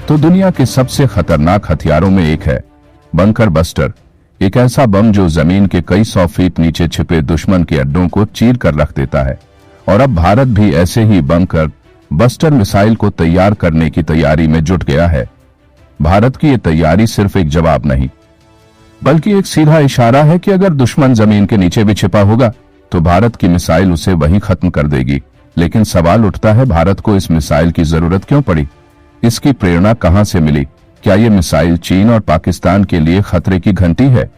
तो दुनिया के सबसे खतरनाक हथियारों में एक है बंकर बस्टर। एक ऐसा बम जो जमीन के कई 100 फीट नीचे छिपे दुश्मन के अड्डों को चीर कर रख देता है। और अब भारत भी ऐसे ही बंकर बस्टर मिसाइल को तैयार करने की तैयारी में जुट गया है। भारत की ये तैयारी सिर्फ एक जवाब नहीं, बल्कि एक सीधा इशारा है कि अगर दुश्मन जमीन के नीचे भी छिपा होगा तो भारत की मिसाइल उसे वहीं खत्म कर देगी। लेकिन सवाल उठता है, भारत को इस मिसाइल की जरूरत क्यों पड़ी? इसकी प्रेरणा कहां से मिली? क्या ये मिसाइल चीन और पाकिस्तान के लिए खतरे की घंटी है?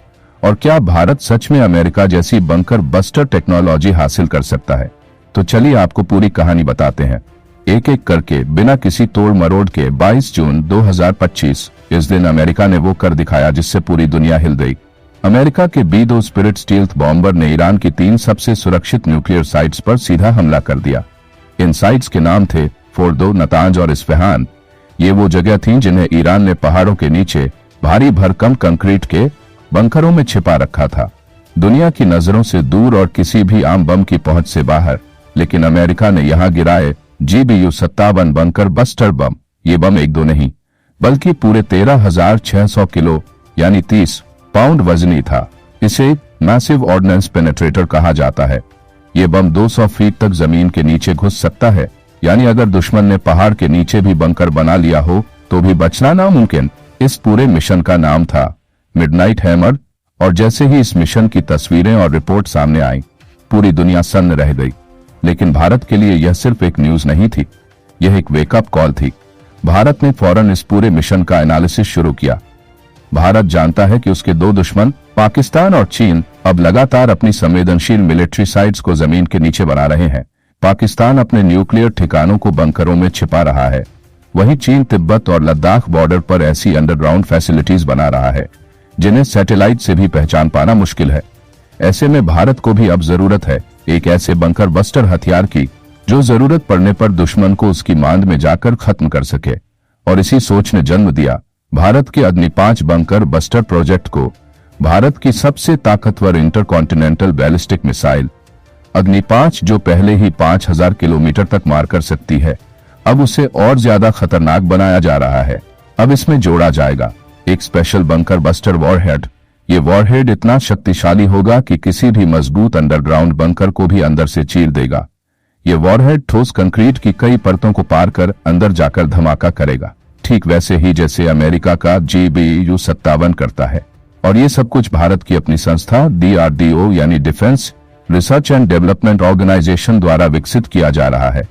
और क्या भारत सच में अमेरिका जैसी बंकर बस्टर टेक्नोलॉजी हासिल कर सकता है? तो चलिए आपको पूरी कहानी बताते हैं, एक एक करके, बिना किसी तोड़ मरोड़ के। 22 जून 2025 इस दिन अमेरिका ने वो कर दिखाया जिससे पूरी दुनिया हिल गई। अमेरिका के B-2 स्पिरिट स्टील्थ बॉम्बर ने ईरान की 3 सबसे सुरक्षित न्यूक्लियर साइट्स पर सीधा हमला कर दिया। इन साइट्स के नाम थे फोर्दो, नतांज और इस्फहान। ये वो जगह थीं जिन्हें ईरान ने पहाड़ों के नीचे भारी भरकम कंक्रीट के बंकरों में छिपा रखा था, दुनिया की नजरों से दूर और किसी भी आम बम की पहुंच से बाहर। लेकिन अमेरिका ने यहां गिराए GBU-57 बंकर बस्टर बम। ये बम एक दो नहीं, बल्कि पूरे 13,600 किलो यानी 30 पाउंड वजनी था। इसे मैसिव ऑर्डिनेंस पेनेट्रेटर कहा जाता है। ये बम 200 फीट तक जमीन के नीचे घुस सकता है, यानी अगर दुश्मन ने पहाड़ के नीचे भी बंकर बना लिया हो तो भी बचना नामुमकिन। इस पूरे मिशन का नाम था मिडनाइट हैमर। और जैसे ही इस मिशन की तस्वीरें और रिपोर्ट सामने आई, पूरी दुनिया सन्न रह गई। लेकिन भारत के लिए यह सिर्फ एक न्यूज नहीं थी, यह एक वेकअप कॉल थी। भारत ने फौरन इस पूरे मिशन का एनालिसिस शुरू किया। भारत जानता है कि उसके दो दुश्मन पाकिस्तान और चीन अब लगातार अपनी संवेदनशील मिलिट्री साइट्स को जमीन के नीचे बना रहे हैं। पाकिस्तान अपने न्यूक्लियर ठिकानों को बंकरों में छिपा रहा है, वहीं चीन तिब्बत और लद्दाख बॉर्डर पर ऐसी अंडरग्राउंड फैसिलिटीज बना रहा है जिन्हें सैटेलाइट से भी पहचान पाना मुश्किल है। ऐसे में भारत को भी अब जरूरत है एक ऐसे बंकर बस्टर हथियार की जो जरूरत पड़ने पर दुश्मन को उसकी मांद में जाकर खत्म कर सके। और इसी सोच ने जन्म दिया भारत के अग्नि 5 बंकर बस्टर प्रोजेक्ट को। भारत की सबसे ताकतवर इंटरकॉन्टिनेंटल बैलिस्टिक मिसाइल अग्नि 5, जो पहले ही 5000 किलोमीटर तक मार कर सकती है, अब उसे और ज्यादा खतरनाक बनाया जा रहा है। अब इसमें जोड़ा जाएगा एक स्पेशल बंकर बस्टर वॉरहेड। ये वॉरहेड इतना शक्तिशाली होगा कि किसी भी मजबूत अंडरग्राउंड बंकर को भी अंदर से चीर देगा। ये वॉरहेड ठोस कंक्रीट की कई परतों को पार कर अंदर जाकर धमाका करेगा, ठीक वैसे ही जैसे अमेरिका का GBU-57 करता है। और ये सब कुछ भारत की अपनी संस्था DRDO यानी defence research and development organisation द्वारा विकसित किया जा रहा है।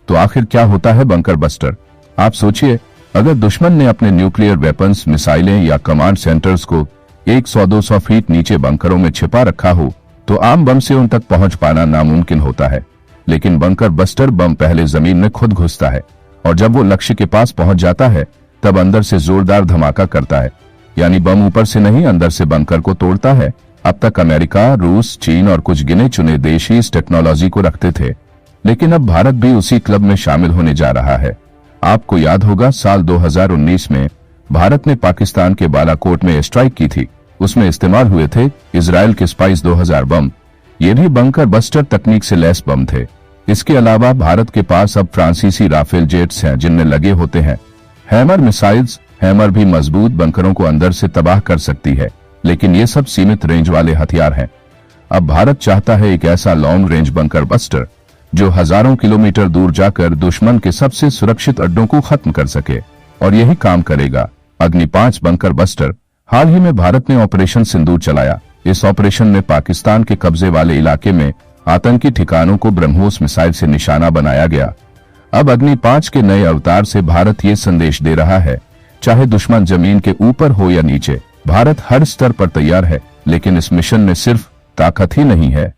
तो आखिर क्या होता है बंकर बस्टर? आप सोचिए, अगर दुश्मन ने अपने न्यूक्लियर वेपन्स, मिसाइलें या कमांड सेंटर्स को 100-200 फीट नीचे बंकरों में छिपा रखा हो तो आम बम से उन तक पहुंच पाना नामुमकिन होता है। लेकिन बंकर बस्टर बम पहले जमीन में खुद घुसता है और जब वो लक्ष्य के पास पहुंच जाता है तब अंदर से जोरदार धमाका करता है। यानी बम ऊपर से नहीं, अंदर से बंकर को तोड़ता है। अब तक अमेरिका, रूस, चीन और कुछ गिने चुने देश ही इस टेक्नोलॉजी को रखते थे, लेकिन अब भारत भी उसी क्लब में शामिल होने जा रहा है। आपको याद होगा साल 2019 में भारत ने पाकिस्तान के बालाकोट में स्ट्राइक की थी। उसमें इस्तेमाल हुए थे इजराइल के स्पाइस 2000 बम। ये भी बंकर बस्टर तकनीक से लैस बम थे। इसके अलावा भारत के पास अब फ्रांसीसी राफेल जेट्स हैं जिनमें लगे होते हैं हैमर मिसाइल्स। हैमर भी मजबूत बंकरों को अंदर से तबाह कर सकती है, लेकिन ये सब सीमित रेंज वाले हथियार हैं। अब भारत चाहता है एक ऐसा लॉन्ग रेंज बंकर बस्टर जो हजारों किलोमीटर दूर जाकर दुश्मन के सबसे सुरक्षित अड्डों को खत्म कर सके, और यही काम करेगा अग्नि 5 बंकर बस्टर। हाल ही में भारत ने ऑपरेशन सिंदूर चलाया। इस ऑपरेशन में पाकिस्तान के कब्जे वाले इलाके में आतंकी ठिकानों को ब्रह्मोस मिसाइल से निशाना बनाया गया। अब अग्नि 5 के नए अवतार से भारत ये संदेश दे रहा है, चाहे दुश्मन जमीन के ऊपर हो या नीचे, भारत हर स्तर पर तैयार है। लेकिन इस मिशन में सिर्फ ताकत ही नहीं है,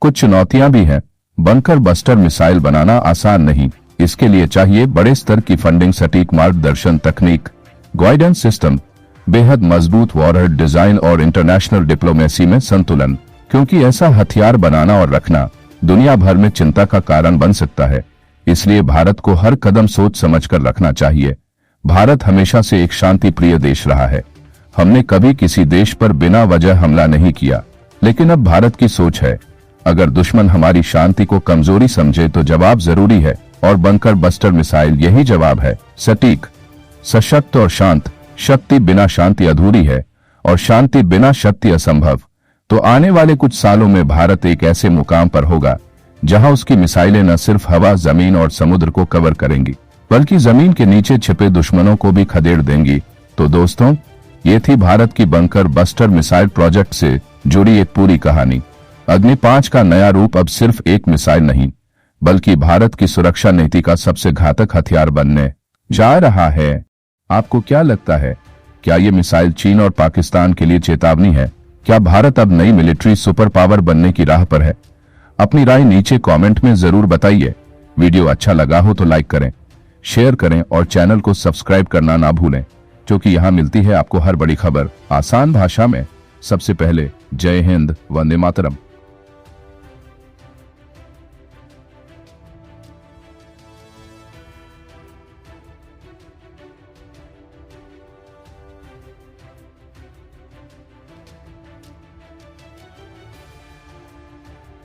कुछ चुनौतियां भी हैं। बंकर बस्टर मिसाइल बनाना आसान नहीं, इसके लिए चाहिए बड़े स्तर की फंडिंग, सटीक मार्गदर्शन, तकनीक, गाइडेंस सिस्टम, बेहद मजबूत वॉरहेड डिजाइन और इंटरनेशनल डिप्लोमेसी में संतुलन। क्योंकि ऐसा हथियार बनाना और रखना दुनिया भर में चिंता का कारण बन सकता है, इसलिए भारत को हर कदम सोच समझकर रखना चाहिए। भारत हमेशा से एक शांति प्रिय देश रहा है। हमने कभी किसी देश पर बिना वजह हमला नहीं किया, लेकिन अब भारत की सोच है, अगर दुश्मन हमारी शांति को कमजोरी समझे तो जवाब जरूरी है, और बंकर बस्टर मिसाइल यही जवाब है। सटीक, सशक्त और शांत। शक्ति बिना शांति अधूरी है और शांति बिना शक्ति असंभव। तो आने वाले कुछ सालों में भारत एक ऐसे मुकाम पर होगा जहां उसकी मिसाइलें न सिर्फ हवा, जमीन और समुद्र को कवर करेंगी, बल्कि जमीन के नीचे छिपे दुश्मनों को भी खदेड़ देंगी। तो दोस्तों, ये थी भारत की बंकर बस्टर मिसाइल प्रोजेक्ट से जुड़ी एक पूरी कहानी। अग्नि 5 का नया रूप अब सिर्फ एक मिसाइल नहीं, बल्कि भारत की सुरक्षा नीति का सबसे घातक हथियार बनने जा रहा है। आपको क्या लगता है? क्या ये मिसाइल चीन और पाकिस्तान के लिए चेतावनी है? क्या भारत अब नई मिलिट्री सुपर पावर बनने की राह पर है? अपनी राय नीचे कमेंट में जरूर बताइए। वीडियो अच्छा लगा हो तो लाइक करें, शेयर करें और चैनल को सब्सक्राइब करना ना भूलें, क्योंकि यहाँ मिलती है आपको हर बड़ी खबर आसान भाषा में सबसे पहले। जय हिंद, वंदे मातरम।